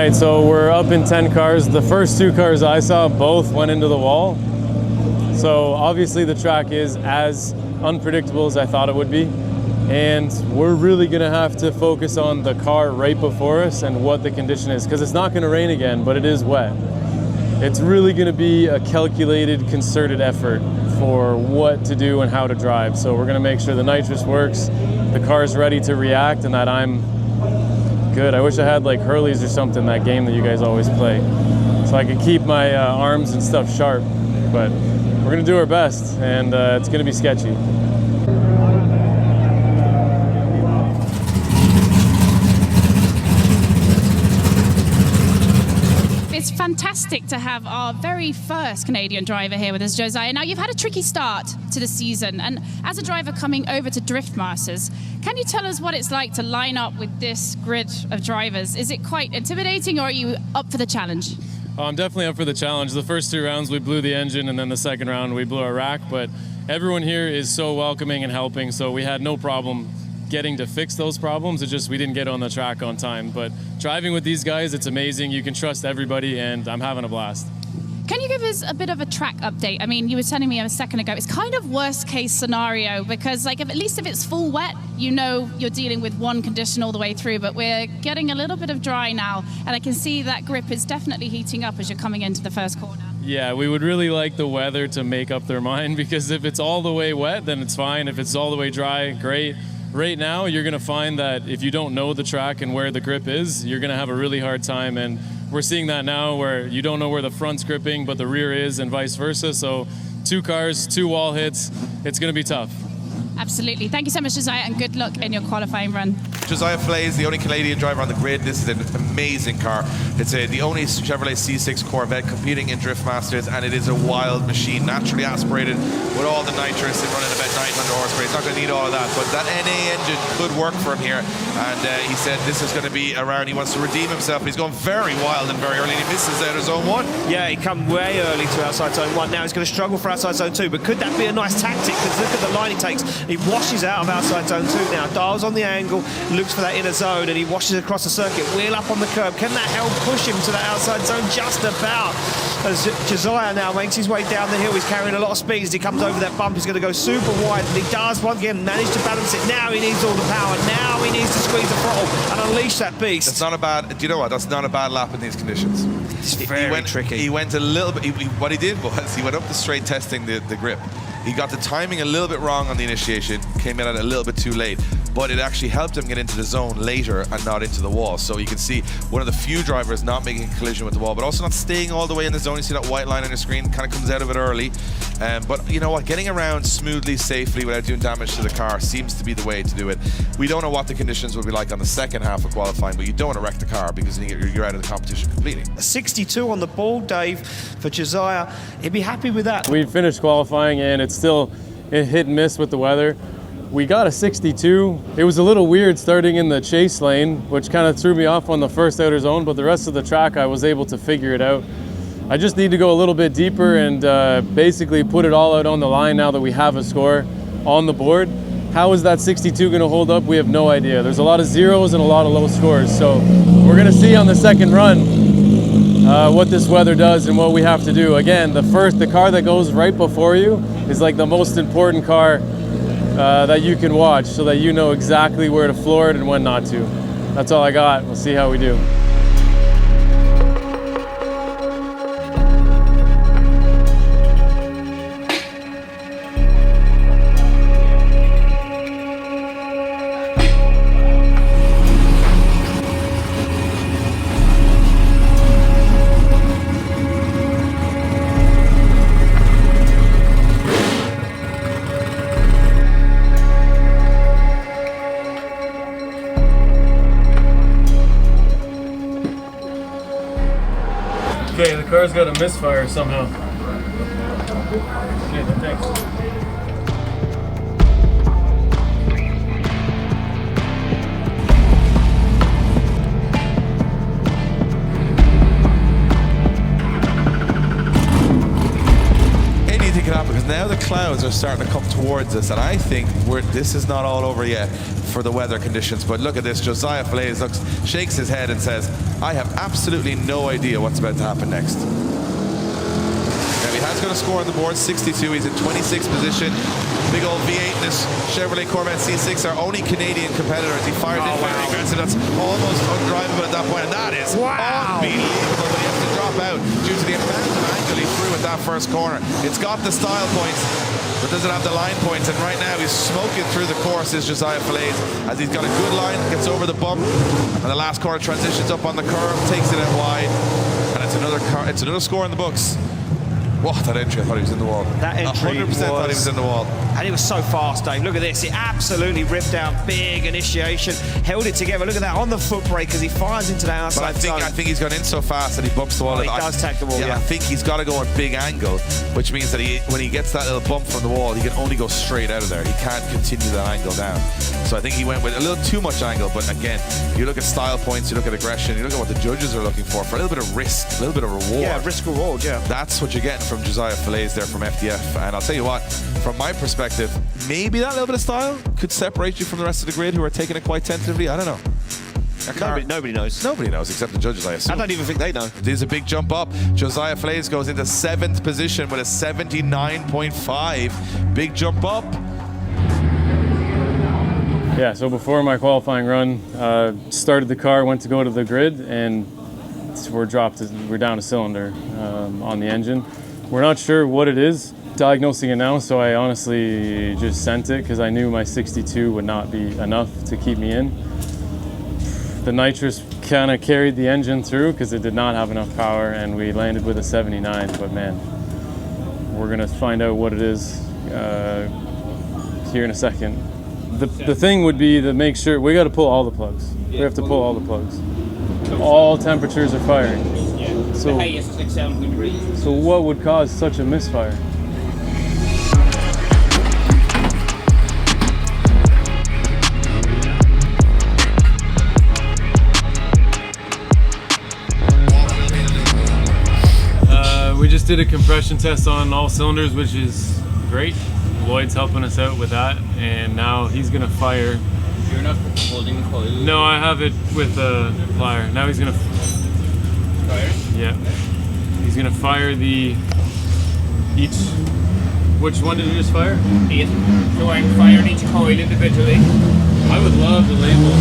right, so we're up in 10 cars. The first 2 cars I saw both went into the wall. So obviously the track is as unpredictable as I thought it would be. And we're really gonna have to focus on the car right before us and what the condition is, because it's not gonna rain again, but it is wet. It's really gonna be a calculated, concerted effort for what to do and how to drive. So we're gonna make sure the nitrous works, the car's ready to react, and that I'm good. I wish I had like Hurley's or something, that game that you guys always play, so I could keep my arms and stuff sharp. But we're gonna do our best, and it's gonna be sketchy. It's fantastic to have our very first Canadian driver here with us, Josiah. Now, you've had a tricky start to the season, and as a driver coming over to Drift Masters, can you tell us what it's like to line up with this grid of drivers? Is it quite intimidating, or are you up for the challenge? I'm definitely up for the challenge. The first 2 rounds we blew the engine, and then the second round we blew our rack, but everyone here is so welcoming and helping, so we had no problem getting to fix those problems. It's just we didn't get on the track on time. But driving with these guys, it's amazing. You can trust everybody, and I'm having a blast. Can you give us a bit of a track update? I mean, you were telling me a second ago, it's kind of worst case scenario, because like at least if it's full wet, you know you're dealing with one condition all the way through, but we're getting a little bit of dry now, and I can see that grip is definitely heating up as you're coming into the first corner. Yeah, we would really like the weather to make up their mind, because if it's all the way wet, then it's fine. If it's all the way dry, great. Right now, you're going to find that if you don't know the track and where the grip is, you're going to have a really hard time. And we're seeing that now, where you don't know where the front's gripping, but the rear is, and vice versa. So 2 cars, 2 wall hits, it's going to be tough. Absolutely. Thank you so much, Josiah, and good luck in your qualifying run. Josiah Flay's the only Canadian driver on the grid. This is an amazing car. It's the only Chevrolet C6 Corvette competing in Drift Masters, and it is a wild machine, naturally aspirated with all the nitrous and running about 900 horsepower. It's not going to need all of that, but that NA engine could work for him here. And he said this is going to be around. He wants to redeem himself, but he's going very wild and very early. And he misses out of zone 1. Yeah, he come way early to outside zone 1. Now he's going to struggle for outside zone 2, but could that be a nice tactic? Because look at the line he takes. He washes out of outside zone 2 now, dials on the angle, looks for that inner zone, and he washes across the circuit, wheel up on the curb. Can that help push him to that outside zone? Just about. As Josiah now makes his way down the hill, he's carrying a lot of speed. As he comes over that bump, he's going to go super wide, and he does once again manage to balance it. Now he needs all the power. Now he needs to squeeze the throttle and unleash that beast. That's not a bad, do you know what? That's not a bad lap in these conditions. It's very tricky. He went a little bit, what he did was he went up the straight testing the grip. He got the timing a little bit wrong on the initiation, came in at it a little bit too late, but it actually helped him get into the zone later and not into the wall. So you can see one of the few drivers not making a collision with the wall, but also not staying all the way in the zone. You see that white line on your screen, kind of comes out of it early. But you know what, getting around smoothly, safely, without doing damage to the car seems to be the way to do it. We don't know what the conditions will be like on the second half of qualifying, but you don't want to wreck the car because you're out of the competition completely. 62 on the ball, Dave, for Josiah. He'd be happy with that. We finished qualifying, and it's still a hit and miss with the weather. We got a 62. It was a little weird starting in the chase lane, which kind of threw me off on the first outer zone, but the rest of the track I was able to figure it out. I just need to go a little bit deeper and basically put it all out on the line now that we have a score on the board. How is that 62 going to hold up? We have no idea. There's a lot of zeros and a lot of low scores, so we're going to see on the second run what this weather does and what we have to do. Again, the car that goes right before you is like the most important car that you can watch, so that you know exactly where to floor it and when not to. That's all I got. We'll see how we do. Okay, the car's got a misfire somehow. Okay, thanks. Anything can happen, because now the clouds are starting to come towards us, and I think this is not all over yet for the weather conditions. But look at this, Josiah Falaise shakes his head and says, I have absolutely no idea what's about to happen next. Now he has got a score on the board, 62. He's in 26th position. Big old V8 in this Chevrolet Corvette C6, our only Canadian competitors. He fired in very aggressive. That's almost undrivable at that point, and that is unbelievable. But he has to drop out due to the amount of angle he threw at that first corner. It's got the style points, but doesn't have the line points. And right now he's smoking through the course, is Josiah Falaise, as he's got a good line, gets over the bump, and the last corner transitions up on the curve, takes it out wide, and it's another score in the books. Whoa, that entry, I thought he was in the wall. That entry 100% thought he was in the wall. And it was so fast, Dave. Look at this. It absolutely ripped down. Big initiation. Held it together. Look at that on the foot brake as he fires into that outside zone. I think he's gone in so fast that he bumps the wall. He does tag the wall, yeah. I think he's got to go on big angle, which means that when he gets that little bump from the wall, he can only go straight out of there. He can't continue that angle down. So I think he went with a little too much angle. But again, you look at style points, you look at aggression, you look at what the judges are looking for a little bit of risk, a little bit of reward. Yeah, risk reward, yeah. That's what you're getting from Josiah Falaise there from FDF. And I'll tell you what, from my perspective, maybe that little bit of style could separate you from the rest of the grid who are taking it quite tentatively. I don't know. Nobody knows. Nobody knows except the judges, I assume. I don't even think they know. There's a big jump up. Josiah Falaise goes into 7th position with a 79.5. Big jump up. Yeah, so before my qualifying run, started the car, went to go to the grid, and we're down a cylinder on the engine. We're not sure what it is. Diagnosing it now, so I honestly just sent it because I knew my 62 would not be enough to keep me in. The nitrous kind of carried the engine through because it did not have enough power, and we landed with a 79, but man, we're gonna find out what it is here in a second. The thing would be to make sure, we gotta pull all the plugs. We have to pull all the plugs. All temperatures are firing. So, the highest is like 70 degrees. So what would cause such a misfire? We just did a compression test on all cylinders, which is great. Lloyd's helping us out with that, and now he's gonna fire. You're not holding the coil? No, I have it with a plier. Now he's gonna fire? Yeah. He's gonna fire which one did you just fire? 8. So I'm firing each coil individually. I would love to label.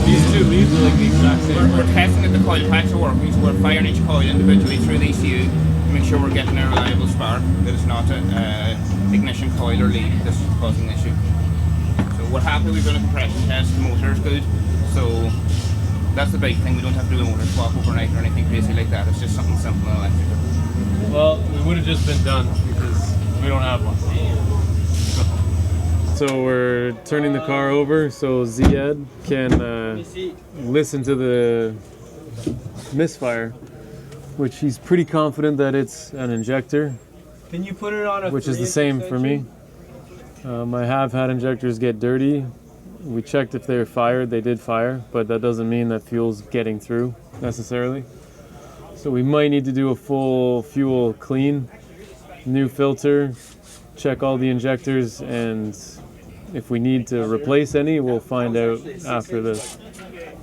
These two leads are like the exact same. We're testing that the coil packs are working, so we're firing each coil individually through the ECU to make sure we're getting a reliable spark, that it's not an ignition coil or lead that's causing the issue. So we're happy we've done a compression test, the motor is good, so that's the big thing. We don't have to do a motor swap overnight or anything crazy like that. It's just something simple and electrical. Well, it would have just been done because we don't have one. So we're turning the car over so Ziad can listen to the misfire, which he's pretty confident that it's an injector. Can you put it on a which is the same for me. I have had injectors get dirty. We checked if they were fired. They did fire, but that doesn't mean that fuel's getting through necessarily. So we might need to do a full fuel clean, new filter, check all the injectors, and if we need to replace any, we'll find out after this.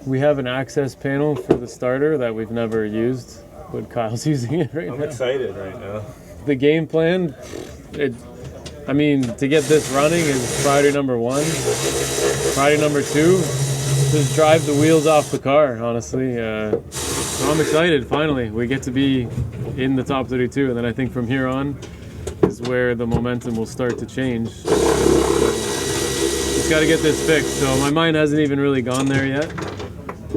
We have an access panel for the starter that we've never used, but Kyle's using it right now. I'm excited right now. The game plan, to get this running is priority number 1. Priority number 2, just drive the wheels off the car, honestly. So I'm excited, finally. We get to be in the top 32, and then I think from here on is where the momentum will start to change. Just got to get this fixed. So my mind hasn't even really gone there yet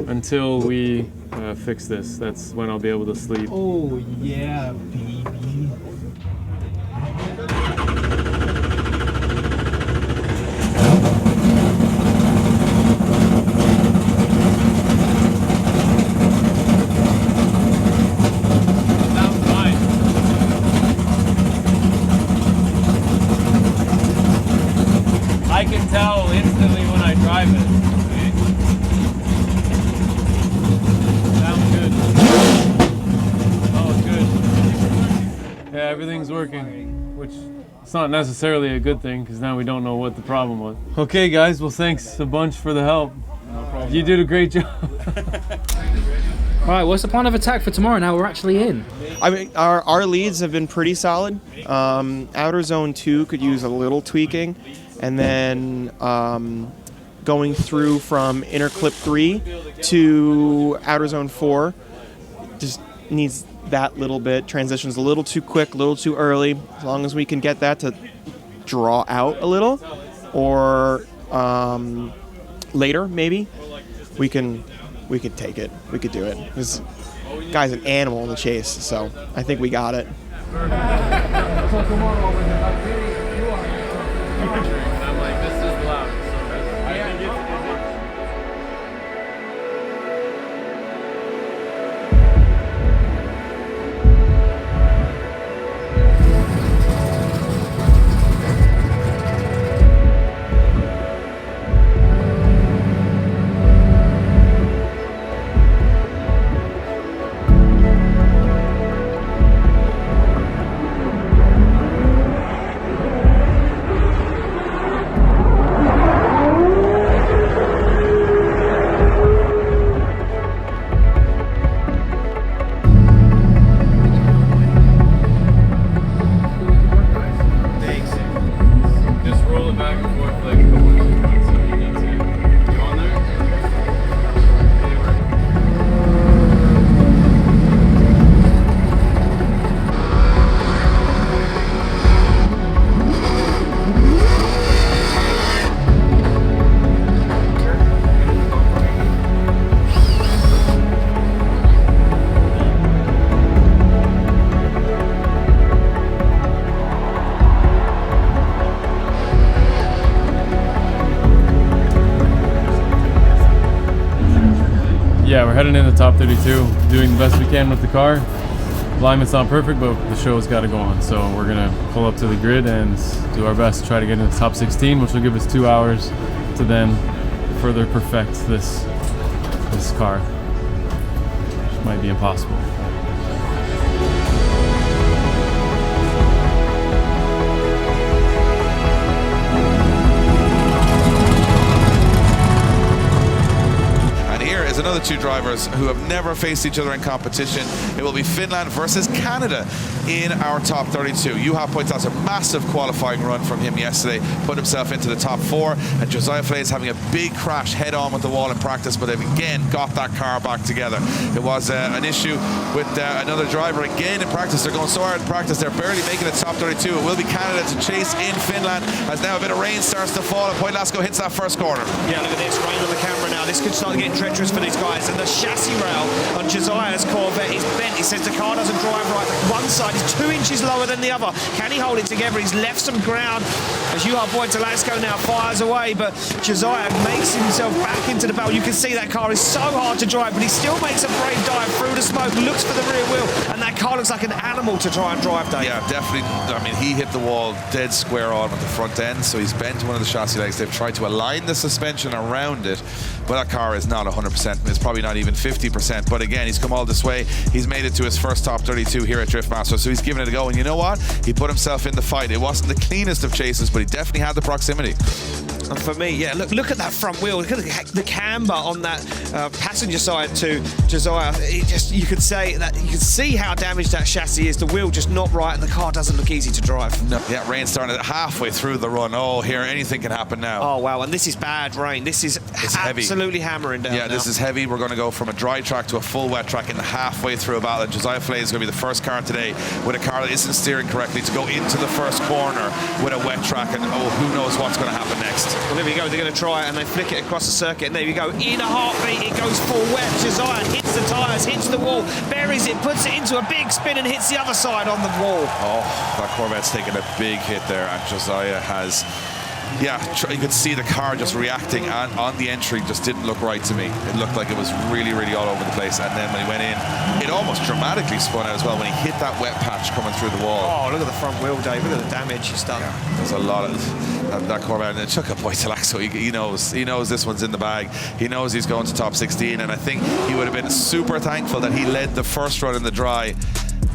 until we fix this. That's when I'll be able to sleep. Oh yeah, baby. I can tell instantly when I drive it. Sounds good. Oh, it's good. Yeah, everything's working, which it's not necessarily a good thing because now we don't know what the problem was. Okay, guys. Well, thanks a bunch for the help. No problem. You did a great job. All right, what's the plan of attack for tomorrow now we're actually in? I mean, our leads have been pretty solid. Outer Zone 2 could use a little tweaking. And then going through from Inner Clip 3 to Outer Zone 4 just needs that little bit. Transitions a little too quick, a little too early. As long as we can get that to draw out a little, or later maybe, we could take it. We could do it. This guy's an animal in the chase, so I think we got it. Yeah, we're heading into top 32, doing the best we can with the car. Alignment's not perfect, but the show's got to go on. So we're gonna pull up to the grid and do our best to try to get into the top 16, which will give us 2 hours to then further perfect this car, which might be impossible. Another two drivers who have never faced each other in competition. It will be Finland versus Canada in our top 32. Juha Poitas, a massive qualifying run from him yesterday, put himself into the top 4, and Josiah Flay is having a big crash head on with the wall in practice, but they've again got that car back together. It was an issue with another driver again in practice. They're going so hard in practice, they're barely making the top 32. It will be Canada to chase in Finland as now a bit of rain starts to fall and Poilasko hits that first corner. Yeah, look at this, rain on the camera now. This could start getting treacherous for these guys, and the chassis rail on Josiah's Corvette is bent. He says the car doesn't drive right. One side is 2 inches lower than the other. Can he hold it together? He's left some ground as Juha Poitas now fires away, but Josiah makes himself back into the battle. You can see that car is so hard to drive, but he still makes a brave dive through the smoke, looks for the rear wheel, and that car looks like an animal to try and drive, Dave. Yeah, definitely. I mean, he hit the wall dead square on with the front end, so he's bent one of the chassis legs. They've tried to align the suspension around it, but that car is not 100%. It's probably not even 50%, but again, he's come all this way. He's made it to his first top 32 here at Drift Masters, so he's given it a go, and you know what? He put himself in the fight. It wasn't the cleanest of chases, but he definitely had the proximity. And for me, yeah, look at that front wheel. Look at the camber on that passenger side to Josiah. You could see how damaged that chassis is. The wheel just not right, and the car doesn't look easy to drive. No. Yeah, rain started halfway through the run. Oh, here, anything can happen now. Oh, wow, and this is bad rain. This is absolutely hammering down. Yeah, this is heavy. We're going to go from a dry track to a full wet track in halfway through a battle. And Josiah Flay is going to be the first car today with a car that isn't steering correctly to go into the first corner with a wet track, and oh, who knows what's going to happen next. Well, there we go. They're going to try it, and they flick it across the circuit, and there we go. In a heartbeat, it goes full wet. Josiah hits the tyres, hits the wall, buries it, puts it into a big spin, and hits the other side on the wall. Oh, that Corvette's taken a big hit there, and Josiah has... Yeah, you could see the car just reacting on the entry. Just didn't look right to me. It looked like it was really, really all over the place. And then when he went in, it almost dramatically spun out as well when he hit that wet patch coming through the wall. Oh, look at the front wheel, Dave. Look at the damage he's done. Yeah, there's a lot of that Corvette. And it took a Poitas, so he knows this one's in the bag. He knows he's going to top 16. And I think he would have been super thankful that he led the first run in the dry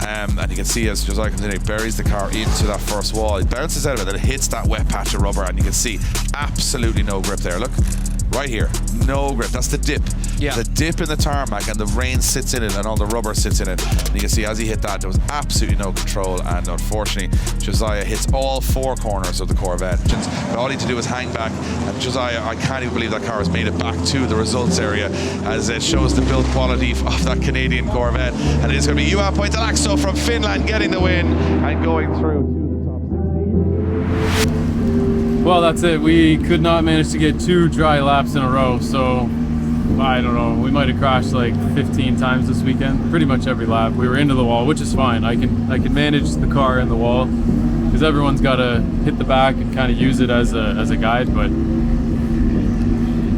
And you can see as Josiah comes in, he buries the car into that first wall. He bounces out of it, then it hits that wet patch of rubber, and you can see absolutely no grip there. Look, right here, no grip. That's the dip. Yeah. The dip in the tarmac, and the rain sits in it, and all the rubber sits in it. And you can see as he hit that, there was absolutely no control, and unfortunately, Josiah hits all 4 corners of the Corvette. But all he had to do was hang back, and Josiah, I can't even believe that car has made it back to the results area, as it shows the build quality of that Canadian Corvette. And it is going to be Juha Pointalaakso from Finland getting the win and going through to the top 16. Well, that's it. We could not manage to get 2 dry laps in a row, so I don't know. We might have crashed like 15 times this weekend. Pretty much every lap. We were into the wall, which is fine. I can manage the car in the wall because everyone's got to hit the back and kind of use it as a guide. But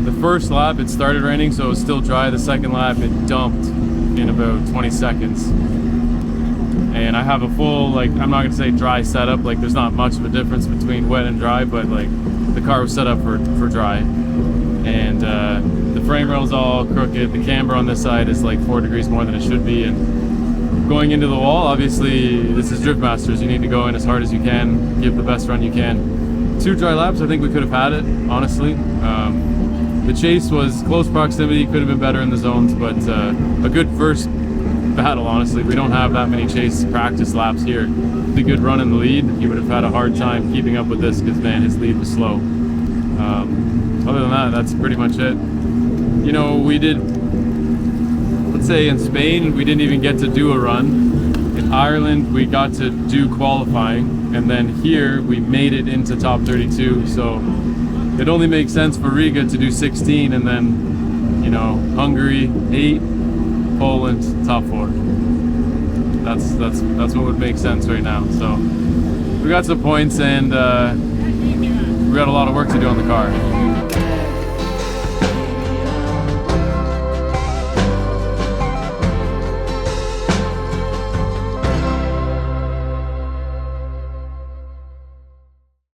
the first lap, it started raining, so it was still dry. The second lap, it dumped in about 20 seconds. And I have a full, like, I'm not gonna say dry setup, like there's not much of a difference between wet and dry, but like the car was set up for dry. And the frame rail's all crooked, the camber on this side is like 4 degrees more than it should be, and going into the wall, obviously this is Drift Masters, you need to go in as hard as you can, give the best run you can. 2 dry laps, I think we could have had it, honestly. The chase was close proximity, could have been better in the zones, but a good first battle, honestly. We don't have that many chase practice laps here. The good run in the lead, he would have had a hard time keeping up with this because, man, his lead was slow. Other than that, that's pretty much it. You know, we did, let's say in Spain, we didn't even get to do a run. In Ireland, we got to do qualifying, and then here we made it into top 32, so it only makes sense for Riga to do 16, and then, you know, Hungary 8, Poland top 4. That's what would make sense right now. So we got some points, and we got a lot of work to do on the car.